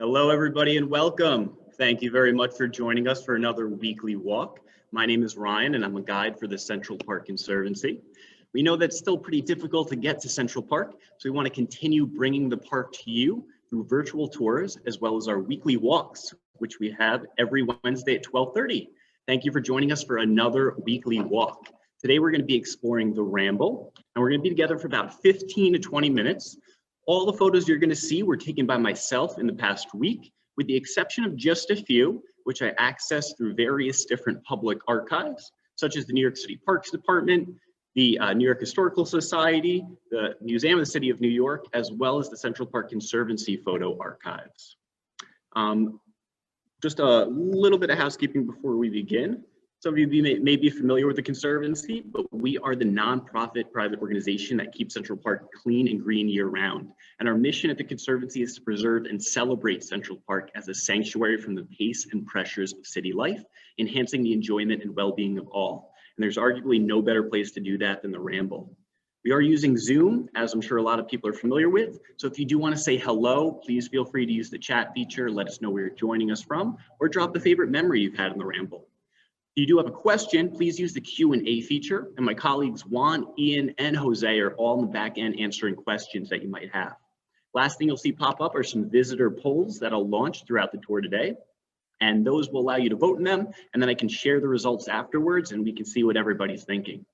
Hello, everybody, and welcome. Thank you very much for joining us for another weekly walk. My name is Ryan, and I'm a guide for the Central Park Conservancy. We know that it's still pretty difficult to get to Central Park, so we want to continue bringing the park to you through virtual tours, as well as our weekly walks, which we have every Wednesday at 12:30. Thank you for joining us for another weekly walk. Today, we're going to be exploring the Ramble, and we're going to be together for about 15 to 20 minutes. All the photos you're going to see were taken by myself in the past week, with the exception of just a few, which I accessed through various different public archives, such as the New York City Parks Department, the New York Historical Society, the Museum of the City of New York, as well as the Central Park Conservancy photo archives. Just a little bit of housekeeping before we begin. Some of you may be familiar with the Conservancy, but we are the nonprofit private organization that keeps Central Park clean and green year-round. And our mission at the Conservancy is to preserve and celebrate Central Park as a sanctuary from the pace and pressures of city life, enhancing the enjoyment and well-being of all. And there's arguably no better place to do that than the Ramble. We are using Zoom, as I'm sure a lot of people are familiar with. So if you do want to say hello, please feel free to use the chat feature, let us know where you're joining us from, or drop a favorite memory you've had in the Ramble. If you do have a question, please use the Q&A feature, and my colleagues Juan, Ian, and Jose are all in the back end answering questions that you might have. Last thing you'll see pop up are some visitor polls that'll launch throughout the tour today, and those will allow you to vote in them, and then I can share the results afterwards, and we can see what everybody's thinking.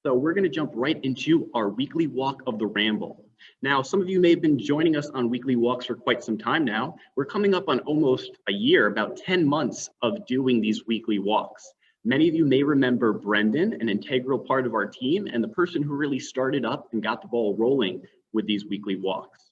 So we're going to jump right into our weekly walk of the Ramble. Now, some of you may have been joining us on weekly walks for quite some time now. We're coming up on almost a year, about 10 months of doing these weekly walks. Many of you may remember Brendan, an integral part of our team, and the person who really started up and got the ball rolling with these weekly walks.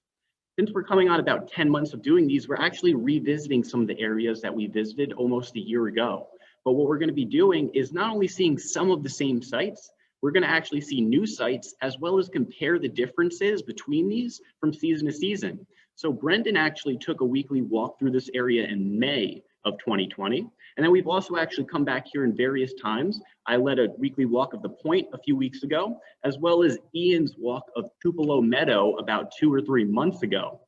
Since we're coming on about 10 months of doing these, we're actually revisiting some of the areas that we visited almost a year ago. But what we're going to be doing is not only seeing some of the same sites, we're going to actually see new sites as well as compare the differences between these from season to season. So Brendan actually took a weekly walk through this area in May of 2020. And then we've also actually come back here in various times. I led a weekly walk of the Point a few weeks ago, as well as Ian's walk of Tupelo Meadow about 2 or 3 months ago.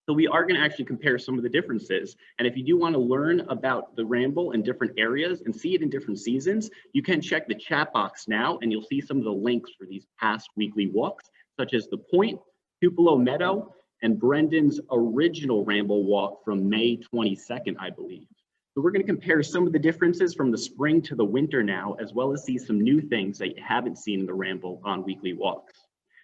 So we are going to actually compare some of the differences. And if you do want to learn about the Ramble in different areas and see it in different seasons, you can check the chat box now, and you'll see some of the links for these past weekly walks, such as the Point, Tupelo Meadow, and Brendan's original Ramble walk from May 22nd, I believe. So we're going to compare some of the differences from the spring to the winter now, as well as see some new things that you haven't seen in the Ramble on weekly walks.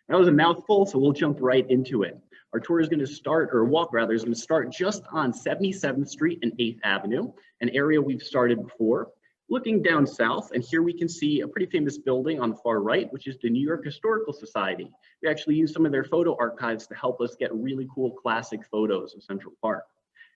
That was a mouthful, so we'll jump right into it. Our tour is going to start, or walk rather, is going to start just on 77th Street and 8th Avenue, an area we've started before. Looking down south, and here we can see a pretty famous building on the far right, which is the New York Historical Society. We actually use some of their photo archives to help us get really cool classic photos of Central Park.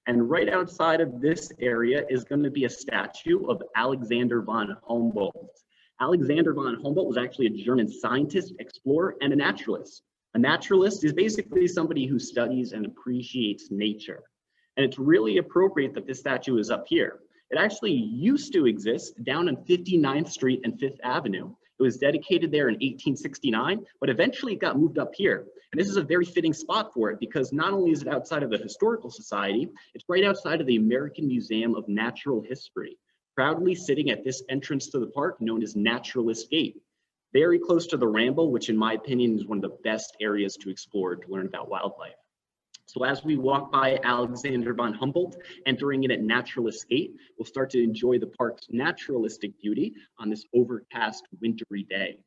And right outside of this area is going to be a statue of Alexander von Humboldt. Alexander von Humboldt was actually a German scientist, explorer, and a naturalist. A naturalist is basically somebody who studies and appreciates nature. And it's really appropriate that this statue is up here. It actually used to exist down on 59th Street and 5th Avenue. It was dedicated there in 1869, but eventually it got moved up here. And this is a very fitting spot for it because not only is it outside of the Historical Society, it's right outside of the American Museum of Natural History, proudly sitting at this entrance to the park known as Naturalist Gate. Very close to the Ramble, which in my opinion is one of the best areas to explore to learn about wildlife. So as we walk by Alexander von Humboldt, entering in at Naturalist Gate, we'll start to enjoy the park's naturalistic beauty on this overcast wintry day.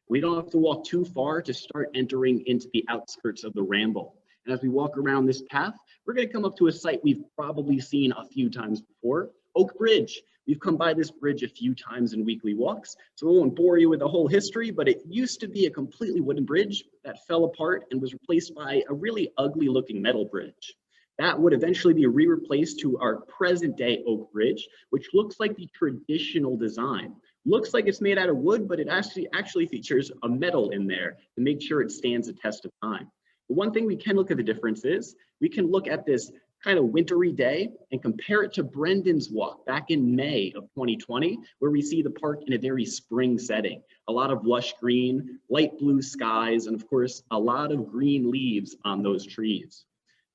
We don't have to walk too far to start entering into the outskirts of the Ramble. And as we walk around this path, we're going to come up to a site we've probably seen a few times before, Oak Bridge. We've come by this bridge a few times in weekly walks, so we won't bore you with the whole history, but it used to be a completely wooden bridge that fell apart and was replaced by a really ugly looking metal bridge. That would eventually be re-replaced to our present day Oak Bridge, which looks like the traditional design. Looks like it's made out of wood, but it actually features a metal in there to make sure it stands the test of time. But one thing we can look at the difference is, we can look at this kind of wintry day and compare it to Brendan's walk back in May of 2020, where we see the park in a very spring setting. A lot of lush green, light blue skies, and of course, a lot of green leaves on those trees.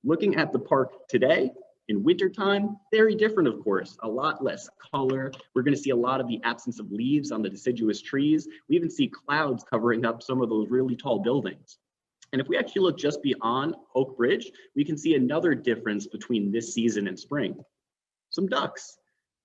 Looking at the park today, In wintertime, very different, of course, a lot less color. We're going to see a lot of the absence of leaves on the deciduous trees. We even see clouds covering up some of those really tall buildings. And if we actually look just beyond Oak Bridge, we can see another difference between this season and spring. Some ducks.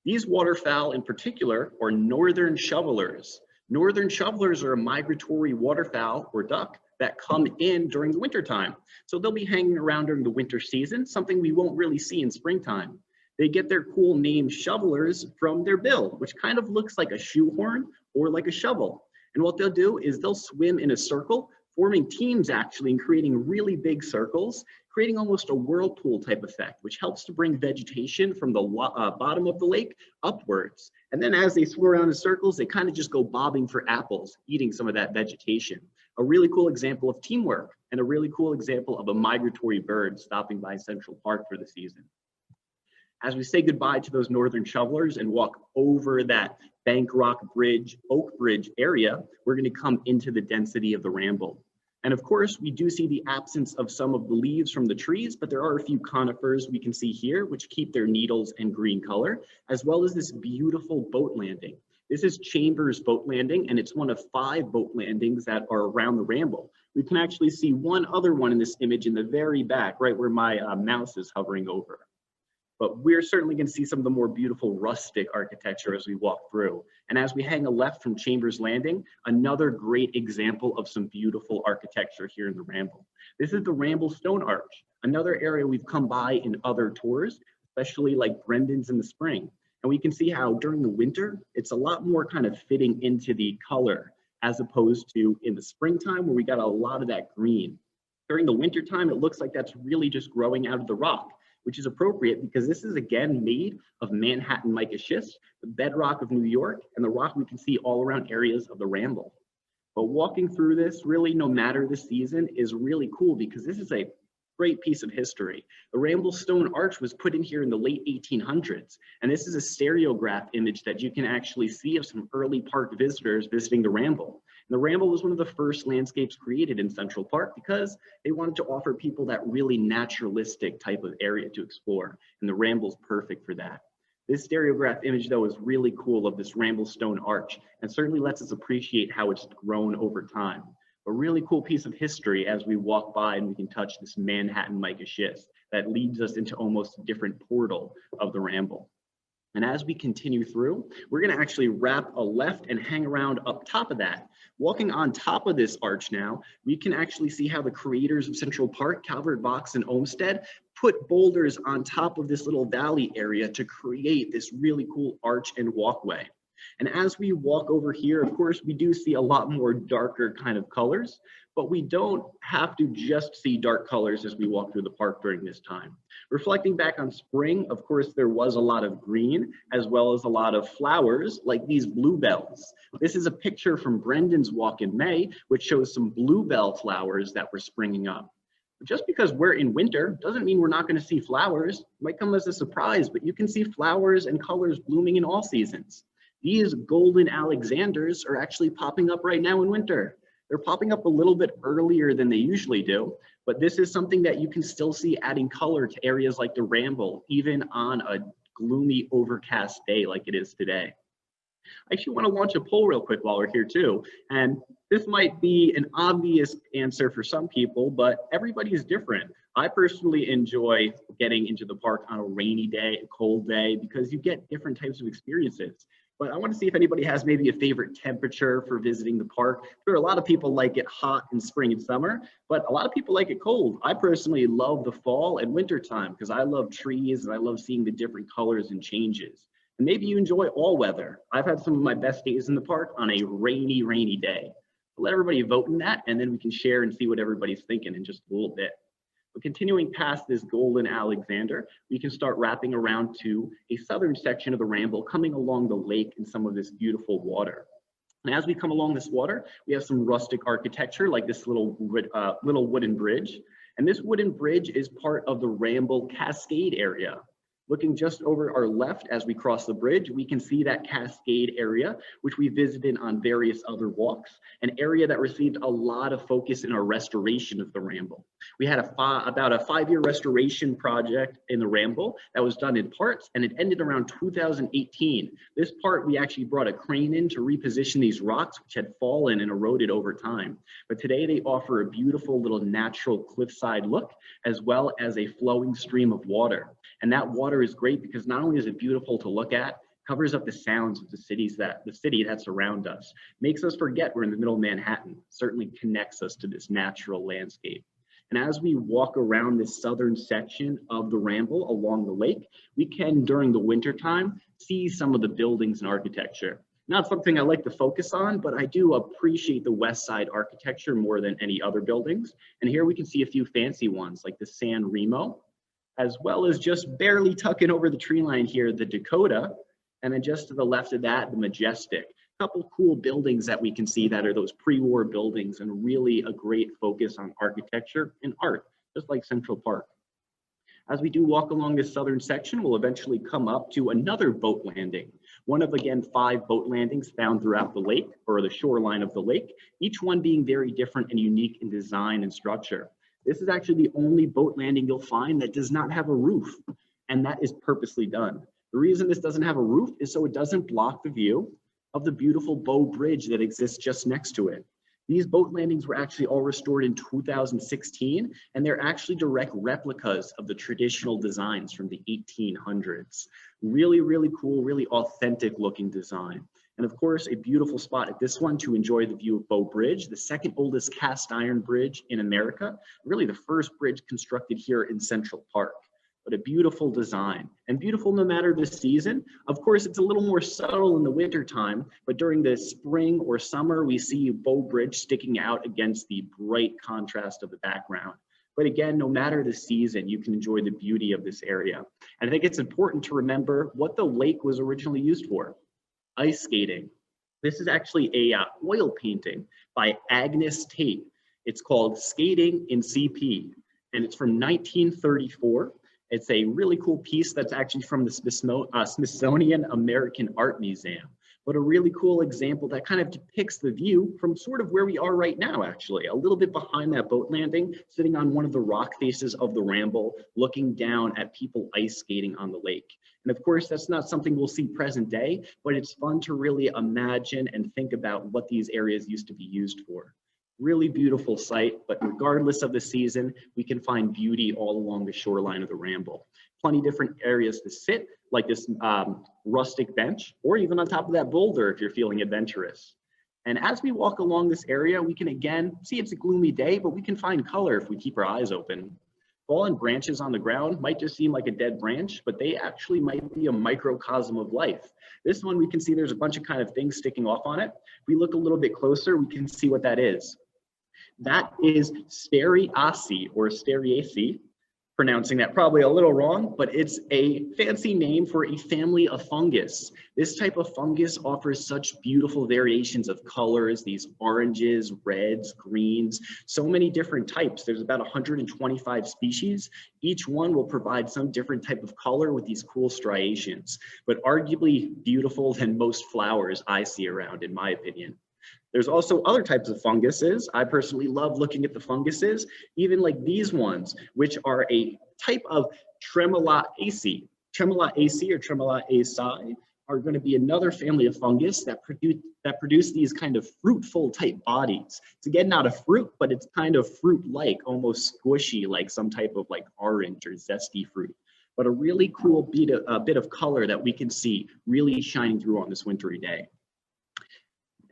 These waterfowl in particular are northern shovelers. Northern shovelers are a migratory waterfowl or duck that come in during the wintertime. So they'll be hanging around during the winter season, something we won't really see in springtime. They get their cool name shovelers from their bill, which kind of looks like a shoehorn or like a shovel. And what they'll do is they'll swim in a circle, forming teams actually and creating really big circles, creating almost a whirlpool type effect, which helps to bring vegetation from the bottom of the lake upwards. And then as they swim around in circles, they kind of just go bobbing for apples, eating some of that vegetation. A really cool example of teamwork and a really cool example of a migratory bird stopping by Central Park for the season. As we say goodbye to those northern shovelers and walk over that Bank Rock Bridge, Oak Bridge area, we're going to come into the density of the Ramble. And of course, we do see the absence of some of the leaves from the trees, but there are a few conifers we can see here, which keep their needles and green color, as well as this beautiful boat landing. This is Chambers Boat Landing, and it's one of 5 boat landings that are around the Ramble. We can actually see one other one in this image in the very back, right where my mouse is hovering over. But we're certainly going to see some of the more beautiful rustic architecture as we walk through. And as we hang a left from Chambers Landing, another great example of some beautiful architecture here in the Ramble. This is the Ramblestone Arch, another area we've come by in other tours, especially like Brendan's in the spring. And we can see how during the winter, it's a lot more kind of fitting into the color as opposed to in the springtime where we got a lot of that green. During the wintertime, it looks like that's really just growing out of the rock, which is appropriate because this is again made of Manhattan mica schist, the bedrock of New York, and the rock we can see all around areas of the Ramble. But walking through this, really no matter the season, is really cool because this is a great piece of history. The Ramblestone Arch was put in here in the late 1800s, and this is a stereograph image that you can actually see of some early park visitors visiting the Ramble. And the Ramble was one of the first landscapes created in Central Park because they wanted to offer people that really naturalistic type of area to explore, and the Ramble's perfect for that. This stereograph image, though, is really cool of this Ramblestone Arch, and certainly lets us appreciate how it's grown over time. A really cool piece of history as we walk by and we can touch this Manhattan mica schist that leads us into almost a different portal of the Ramble. And as we continue through, we're going to actually wrap a left and hang around up top of that. Walking on top of this arch now, we can actually see how the creators of Central Park, Calvert Vaux and Olmsted, put boulders on top of this little valley area to create this really cool arch and walkway. And as we walk over here, of course, we do see a lot more darker kind of colors, but we don't have to just see dark colors as we walk through the park during this time. Reflecting back on spring, of course, there was a lot of green as well as a lot of flowers like these bluebells. This is a picture from Brendan's walk in May, which shows some bluebell flowers that were springing up. But just because we're in winter doesn't mean we're not going to see flowers. It might come as a surprise, but you can see flowers and colors blooming in all seasons. These golden Alexanders are actually popping up right now in winter. They're popping up a little bit earlier than they usually do, but this is something that you can still see adding color to areas like the Ramble, even on a gloomy, overcast day like it is today. I actually want to launch a poll real quick while we're here too, and this might be an obvious answer for some people, but everybody is different. I personally enjoy getting into the park on a rainy day, a cold day, because you get different types of experiences. But I want to see if anybody has maybe a favorite temperature for visiting the park. There are a lot of people like it hot in spring and summer, but a lot of people like it cold. I personally love the fall and winter time because I love trees and I love seeing the different colors and changes. And maybe you enjoy all weather. I've had some of my best days in the park on a rainy, rainy day. Let everybody vote in that, and then we can share and see what everybody's thinking in just a little bit. But continuing past this golden Alexander, we can start wrapping around to a southern section of the Ramble, coming along the lake and some of this beautiful water. And as we come along this water, we have some rustic architecture like this little wooden bridge. And this wooden bridge is part of the Ramble cascade area. Looking just over our left as we cross the bridge, we can see that cascade area, which we visited on various other walks, an area that received a lot of focus in our restoration of the Ramble. We had about a 5-year restoration project in the Ramble that was done in parts, and it ended around 2018. This part, we actually brought a crane in to reposition these rocks, which had fallen and eroded over time. But today they offer a beautiful little natural cliffside look, as well as a flowing stream of water. And that water is great because not only is it beautiful to look at, covers up the sounds of the city that surround us, makes us forget we're in the middle of Manhattan, certainly connects us to this natural landscape. And as we walk around this southern section of the Ramble along the lake, we can, during the winter time, see some of the buildings and architecture. Not something I like to focus on, but I do appreciate the West Side architecture more than any other buildings. And here we can see a few fancy ones like the San Remo, as well as just barely tucking over the tree line here, the Dakota, and then just to the left of that, the Majestic. A couple cool buildings that we can see that are those pre-war buildings, and really a great focus on architecture and art, just like Central Park. As we do walk along this southern section, we'll eventually come up to another boat landing. One of, again, 5 boat landings found throughout the lake, or the shoreline of the lake, each one being very different and unique in design and structure. This is actually the only boat landing you'll find that does not have a roof, and that is purposely done. The reason this doesn't have a roof is so it doesn't block the view of the beautiful Bow Bridge that exists just next to it. These boat landings were actually all restored in 2016, and they're actually direct replicas of the traditional designs from the 1800s. Really, really cool, really authentic looking design. And of course, a beautiful spot at this one to enjoy the view of Bow Bridge, the second oldest cast iron bridge in America, really the first bridge constructed here in Central Park. But a beautiful design, and beautiful no matter the season. Of course, it's a little more subtle in the winter time, but during the spring or summer, we see Bow Bridge sticking out against the bright contrast of the background. But again, no matter the season, you can enjoy the beauty of this area. And I think it's important to remember what the lake was originally used for: ice skating. This is actually a oil painting by Agnes Tate. It's called Skating in CP, and it's from 1934. It's a really cool piece that's actually from the Smithsonian American Art Museum, but a really cool example that kind of depicts the view from sort of where we are right now, actually, a little bit behind that boat landing, sitting on one of the rock faces of the Ramble, looking down at people ice skating on the lake. And of course, that's not something we'll see present day, but it's fun to really imagine and think about what these areas used to be used for. Really beautiful site, but regardless of the season, we can find beauty all along the shoreline of the Ramble. Plenty different areas to sit, like this rustic bench, or even on top of that boulder if you're feeling adventurous. And as we walk along this area, we can again see it's a gloomy day, but we can find color if we keep our eyes open. Fallen branches on the ground might just seem like a dead branch, but they actually might be a microcosm of life. This one, we can see there's a bunch of kind of things sticking off on it. If we look a little bit closer, we can see what that is. That is Stariaceae, or Stariaceae, pronouncing that probably a little wrong, but it's a fancy name for a family of fungus. This type of fungus offers such beautiful variations of colors, these oranges, reds, greens, so many different types. There's about 125 species. Each one will provide some different type of color with these cool striations, but arguably beautiful than most flowers I see around, in my opinion. There's also other types of funguses. I personally love looking at the funguses, even like these ones, which are a type of Tremolaceae. Tremolaceae or Tremolaceae are going to be another family of fungus that produce these kind of fruitful type bodies. It's again not a fruit, but it's kind of fruit-like, almost squishy, like some type of like orange or zesty fruit. But a really cool bit of color that we can see really shining through on this wintry day.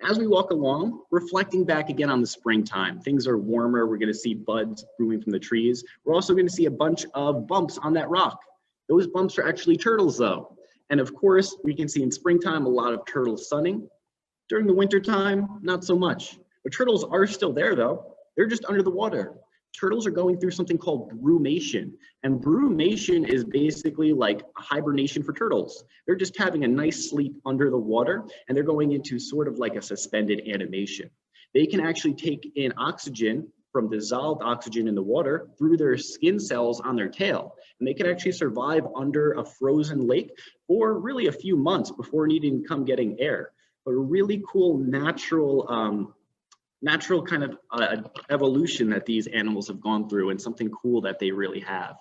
As we walk along, reflecting back again on the springtime, things are warmer. We're going to see buds blooming from the trees. We're also going to see a bunch of bumps on that rock. Those bumps are actually turtles, though. And of course, we can see in springtime a lot of turtles sunning. During the wintertime, not so much. But turtles are still there, though. They're just under the water. Turtles are going through something called brumation. And brumation is basically like a hibernation for turtles. They're just having a nice sleep under the water, and they're going into sort of like a suspended animation. They can actually take in oxygen from dissolved oxygen in the water through their skin cells on their tail. And they can actually survive under a frozen lake for really a few months before needing to come getting air. But a really cool natural kind of evolution that these animals have gone through, and something cool that they really have.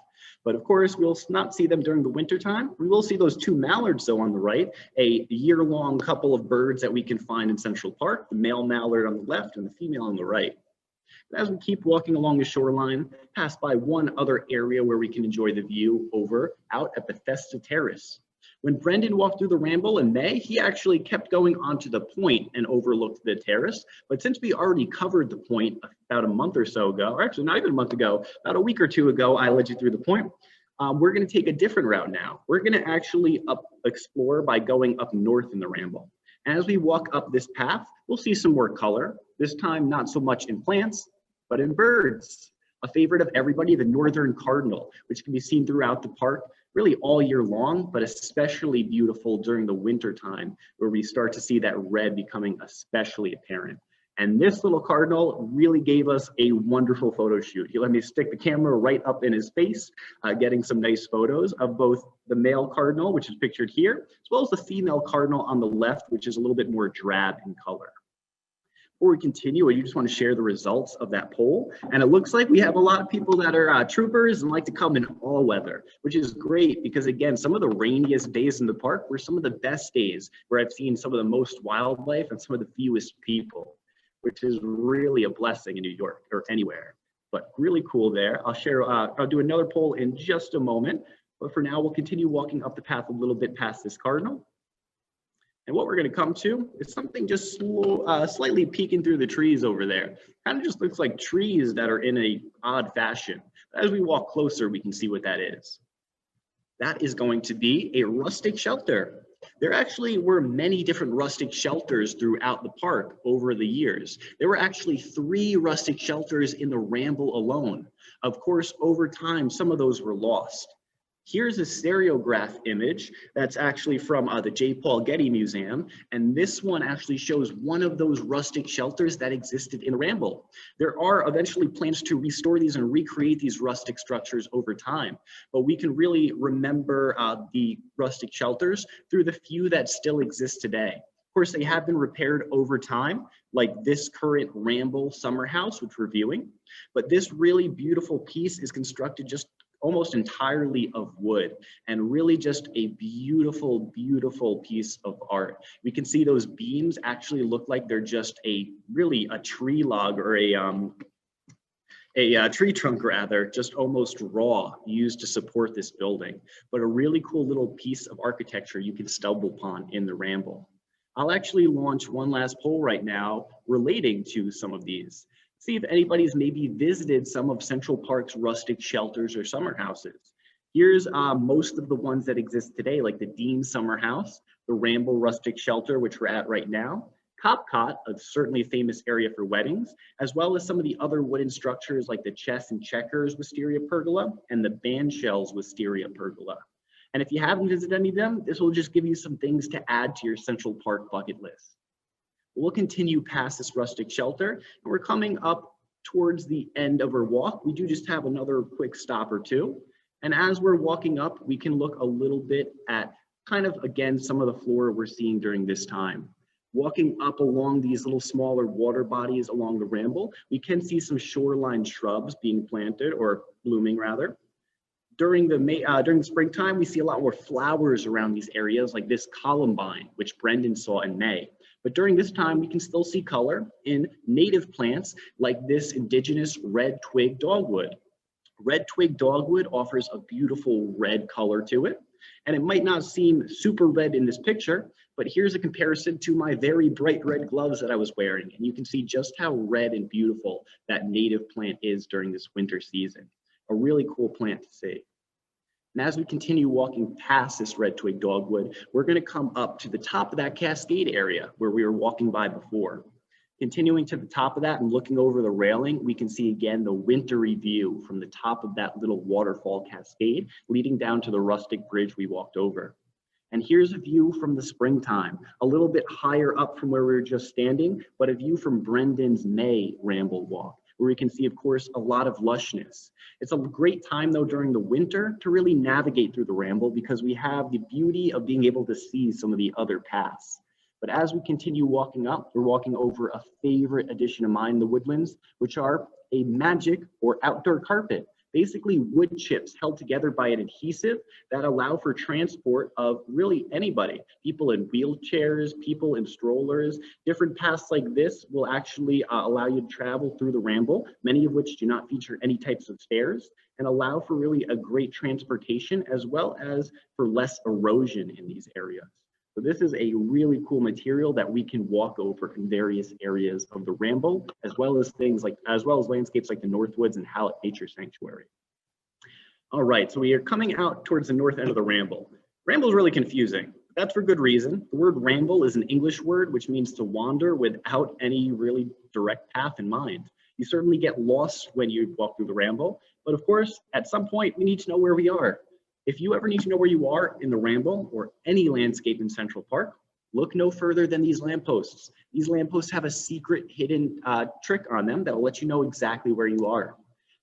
But of course, we'll not see them during the winter time. We will see those two mallards though on the right, a year-long couple of birds that we can find in Central Park, the male mallard on the left and the female on the right. As we keep walking along the shoreline, pass by one other area where we can enjoy the view over out at Bethesda Terrace. When Brendan walked through the Ramble in May, he actually kept going onto the point and overlooked the terrace. But since we already covered the point about a month or so ago, or actually not even a month ago, about a week or two ago, I led you through the point. We're going to take a different route now. We're going to actually explore by going up north in the Ramble. As we walk up this path, we'll see some more color, this time not so much in plants, but in birds. A favorite of everybody, the northern cardinal, which can be seen throughout the park really all year long, but especially beautiful during the winter time, where we start to see that red becoming especially apparent. And this little cardinal really gave us a wonderful photo shoot. He let me stick the camera right up in his face, getting some nice photos of both the male cardinal, which is pictured here, as well as the female cardinal on the left, which is a little bit more drab in color. Before we continue, I just want to share the results of that poll. And it looks like we have a lot of people that are troopers and like to come in all weather, which is great because, again, some of the rainiest days in the park were some of the best days where I've seen some of the most wildlife and some of the fewest people, which is really a blessing in New York or anywhere. But really cool there. I'll do another poll in just a moment. But for now, we'll continue walking up the path a little bit past this cardinal. And what we're going to come to is something just slightly peeking through the trees over there. Kind of just looks like trees that are in an odd fashion. As we walk closer, we can see what that is. That is going to be a rustic shelter. There actually were many different rustic shelters throughout the park over the years. There were actually 3 rustic shelters in the Ramble alone. Of course, over time, some of those were lost. Here's a stereograph image that's actually from the J. Paul Getty Museum, and this one actually shows one of those rustic shelters that existed in Ramble. There are eventually plans to restore these and recreate these rustic structures over time, but we can really remember the rustic shelters through the few that still exist today. Of course, they have been repaired over time, like this current Ramble summer house, which we're viewing, but this really beautiful piece is constructed just almost entirely of wood, and really just a beautiful, beautiful piece of art. We can see those beams actually look like they're just really a tree log or a tree trunk rather, just almost raw, used to support this building. But a really cool little piece of architecture you can stumble upon in the Ramble. I'll actually launch one last poll right now relating to some of these. See if anybody's maybe visited some of Central Park's rustic shelters or summer houses. Here's most of the ones that exist today, like the Dean Summer House, the Ramble Rustic Shelter, which we're at right now, Copcot, a certainly famous area for weddings, as well as some of the other wooden structures like the Chess and Checkers Wisteria Pergola and the Bandshells Wisteria Pergola. And if you haven't visited any of them, this will just give you some things to add to your Central Park bucket list. We'll continue past this rustic shelter, and we're coming up towards the end of our walk. We do just have another quick stop or two. And as we're walking up, we can look a little bit at kind of, again, some of the flora we're seeing during this time. Walking up along these little smaller water bodies along the Ramble, we can see some shoreline shrubs being planted, or blooming rather. During the springtime, we see a lot more flowers around these areas, like this columbine, which Brendan saw in May. But during this time, we can still see color in native plants like this indigenous red twig dogwood. Red twig dogwood offers a beautiful red color to it, and it might not seem super red in this picture, but here's a comparison to my very bright red gloves that I was wearing, and you can see just how red and beautiful that native plant is during this winter season. A really cool plant to see. And as we continue walking past this red twig dogwood, we're going to come up to the top of that cascade area where we were walking by before. Continuing to the top of that and looking over the railing, we can see again the wintry view from the top of that little waterfall cascade leading down to the rustic bridge we walked over. And here's a view from the springtime, a little bit higher up from where we were just standing, but a view from Brendan's May Ramble walk, where we can see, of course, a lot of lushness. It's a great time, though, during the winter to really navigate through the Ramble because we have the beauty of being able to see some of the other paths. But as we continue walking up, we're walking over a favorite addition of mine, the Woodlands, which are a magic or outdoor carpet. Basically wood chips held together by an adhesive that allow for transport of really anybody. People in wheelchairs, people in strollers. Different paths like this will actually allow you to travel through the Ramble, many of which do not feature any types of stairs, and allow for really a great transportation as well as for less erosion in these areas. So this is a really cool material that we can walk over in various areas of the Ramble, as well as landscapes like the Northwoods and Hallett Nature Sanctuary. All right, so we are coming out towards the north end of the Ramble. Ramble is really confusing. That's for good reason. The word ramble is an English word, which means to wander without any really direct path in mind. You certainly get lost when you walk through the Ramble, but of course, at some point, we need to know where we are. If you ever need to know where you are in the Ramble or any landscape in Central Park, look no further than these lampposts. These lampposts have a secret hidden trick on them that will let you know exactly where you are.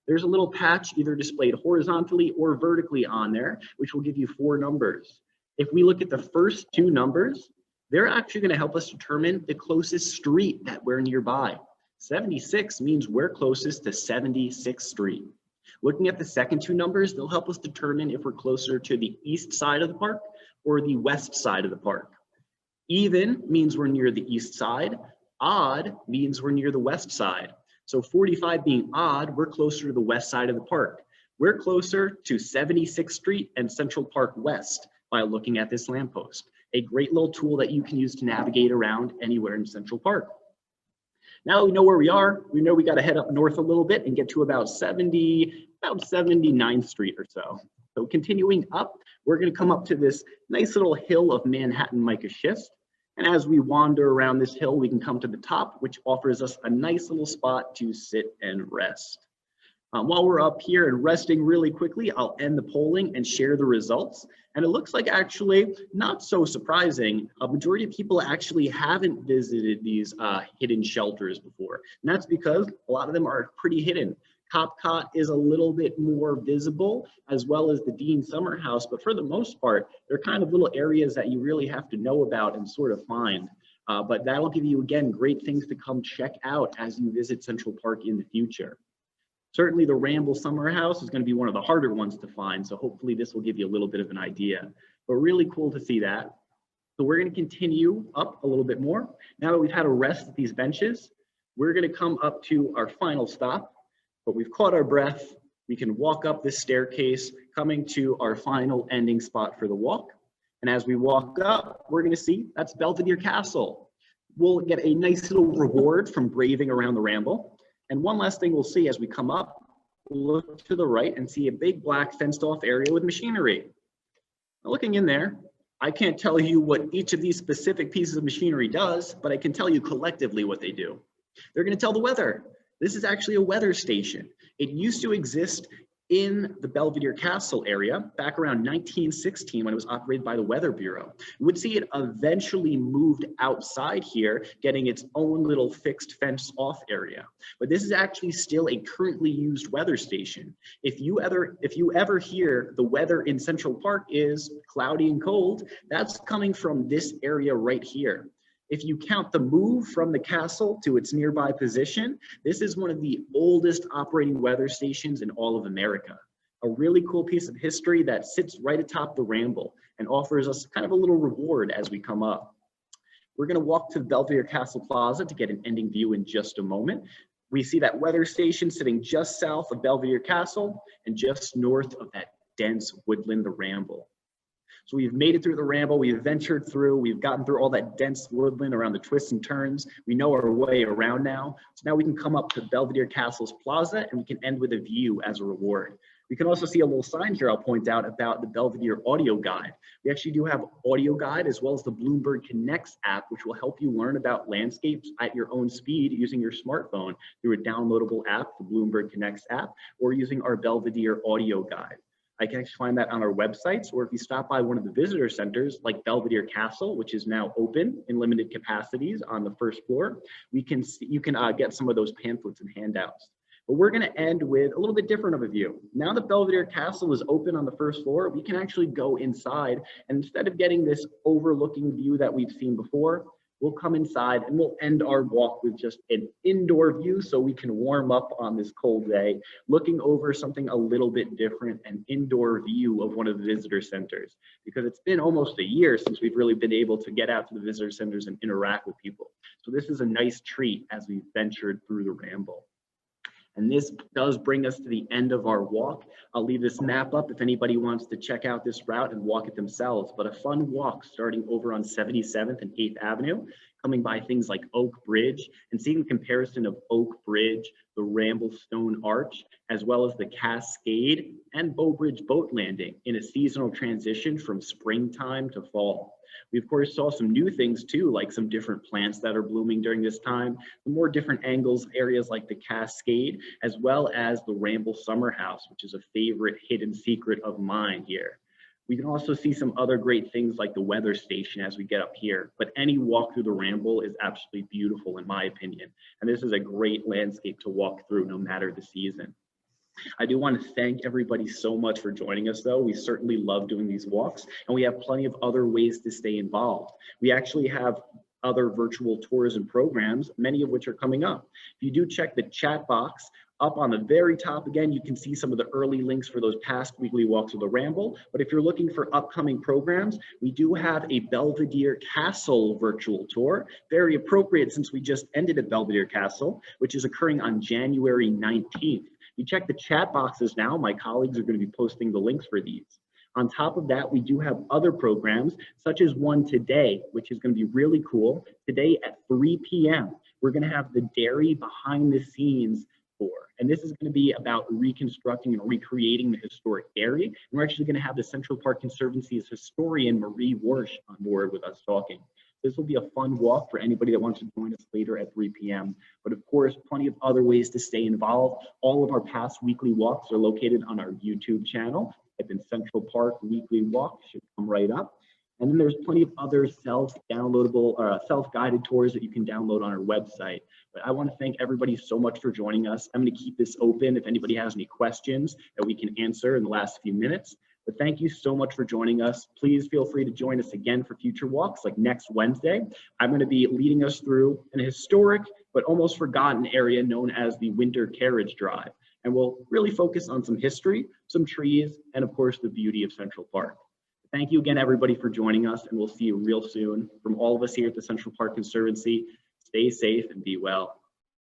There's a little patch either displayed horizontally or vertically on there, which will give you 4 numbers. If we look at the first 2 numbers, they're actually going to help us determine the closest street that we're nearby. 76 means we're closest to 76th Street. Looking at the second 2 numbers, they'll help us determine if we're closer to the east side of the park or the west side of the park. Even means we're near the east side. Odd means we're near the west side. So 45 being odd, we're closer to the west side of the park. We're closer to 76th Street and Central Park West by looking at this lamppost. A great little tool that you can use to navigate around anywhere in Central Park. Now that we know where we are, we know we got to head up north a little bit and get to about 79th Street or so. So continuing up, we're going to come up to this nice little hill of Manhattan mica schist. And as we wander around this hill, we can come to the top, which offers us a nice little spot to sit and rest. While we're up here and resting really quickly, I'll end the polling and share the results. And it looks like actually, not so surprising, a majority of people actually haven't visited these hidden shelters before. And that's because a lot of them are pretty hidden. Copcot is a little bit more visible, as well as the Dean Summer House, but for the most part, they're kind of little areas that you really have to know about and sort of find. But that'll give you, again, great things to come check out as you visit Central Park in the future. Certainly the Ramble Summer House is going to be one of the harder ones to find, so hopefully this will give you a little bit of an idea. But really cool to see that. So we're going to continue up a little bit more. Now that we've had a rest at these benches, we're going to come up to our final stop, but we've caught our breath. We can walk up this staircase, coming to our final ending spot for the walk. And as we walk up, we're going to see that's Belvedere Castle. We'll get a nice little reward from braving around the Ramble. And one last thing we'll see as we come up, we'll look to the right and see a big black fenced off area with machinery. Now, looking in there, I can't tell you what each of these specific pieces of machinery does, but I can tell you collectively what they do. They're going to tell the weather. This is actually a weather station. It used to exist in the Belvedere Castle area back around 1916 when it was operated by the Weather Bureau. You would see it eventually moved outside here, getting its own little fixed fence off area. But this is actually still a currently used weather station. If you ever hear the weather in Central Park is cloudy and cold, that's coming from this area right here. If you count the move from the castle to its nearby position, this is one of the oldest operating weather stations in all of America. A really cool piece of history that sits right atop the Ramble and offers us kind of a little reward as we come up. We're going to walk to the Belvedere Castle Plaza to get an ending view in just a moment. We see that weather station sitting just south of Belvedere Castle and just north of that dense woodland, the Ramble. So we've made it through the Ramble, we've ventured through, we've gotten through all that dense woodland around the twists and turns. We know our way around now. So now we can come up to Belvedere Castle's Plaza and we can end with a view as a reward. We can also see a little sign here I'll point out about the Belvedere audio guide. We actually do have audio guide as well as the Bloomberg Connects app, which will help you learn about landscapes at your own speed using your smartphone through a downloadable app, the Bloomberg Connects app, or using our Belvedere audio guide. I can actually find that on our websites, or if you stop by one of the visitor centers like Belvedere Castle, which is now open in limited capacities on the first floor, you can get some of those pamphlets and handouts. But we're going to end with a little bit different of a view. Now that Belvedere Castle is open on the first floor, we can actually go inside, and instead of getting this overlooking view that we've seen before, we'll come inside and we'll end our walk with just an indoor view so we can warm up on this cold day, looking over something a little bit different, an indoor view of one of the visitor centers, because it's been almost a year since we've really been able to get out to the visitor centers and interact with people. So this is a nice treat as we ventured through the Ramble. And this does bring us to the end of our walk. I'll leave this map up if anybody wants to check out this route and walk it themselves, but a fun walk starting over on 77th and 8th Avenue, coming by things like Oak Bridge and seeing the comparison of Oak Bridge, the Ramblestone Arch, as well as the Cascade and Bow Bridge boat landing in a seasonal transition from springtime to fall. We of course saw some new things too, like some different plants that are blooming during this time, the more different angles, areas like the Cascade, as well as the Ramble Summer House, which is a favorite hidden secret of mine here. We can also see some other great things like the weather station as we get up here, but any walk through the Ramble is absolutely beautiful in my opinion. And this is a great landscape to walk through no matter the season. I do want to thank everybody so much for joining us though. We certainly love doing these walks, and we have plenty of other ways to stay involved. We actually have other virtual tours and programs, many of which are coming up. If you do check the chat box, up on the very top again, you can see some of the early links for those past weekly walks of the Ramble. But if you're looking for upcoming programs, we do have a Belvedere Castle virtual tour, very appropriate since we just ended at Belvedere Castle, which is occurring on January 19th. You check the chat boxes now, my colleagues are going to be posting the links for these. On top of that, we do have other programs, such as one today, which is going to be really cool. Today at 3 p.m., we're going to have the dairy behind the scenes tour. And this is going to be about reconstructing and recreating the historic dairy. And we're actually going to have the Central Park Conservancy's historian, Marie Warsh, on board with us talking. This will be a fun walk for anybody that wants to join us later at 3 p.m. But of course, plenty of other ways to stay involved. All of our past weekly walks are located on our YouTube channel. Type in Central Park Weekly Walk, should come right up. And then there's plenty of other self-downloadable or self-guided tours that you can download on our website. But I want to thank everybody so much for joining us. I'm going to keep this open if anybody has any questions that we can answer in the last few minutes. But thank you so much for joining us. Please feel free to join us again for future walks, like next Wednesday. I'm going to be leading us through an historic but almost forgotten area known as the Winter Carriage Drive. And we'll really focus on some history, some trees, and of course the beauty of Central Park. Thank you again, everybody, for joining us, and we'll see you real soon. From all of us here at the Central Park Conservancy, stay safe and be well.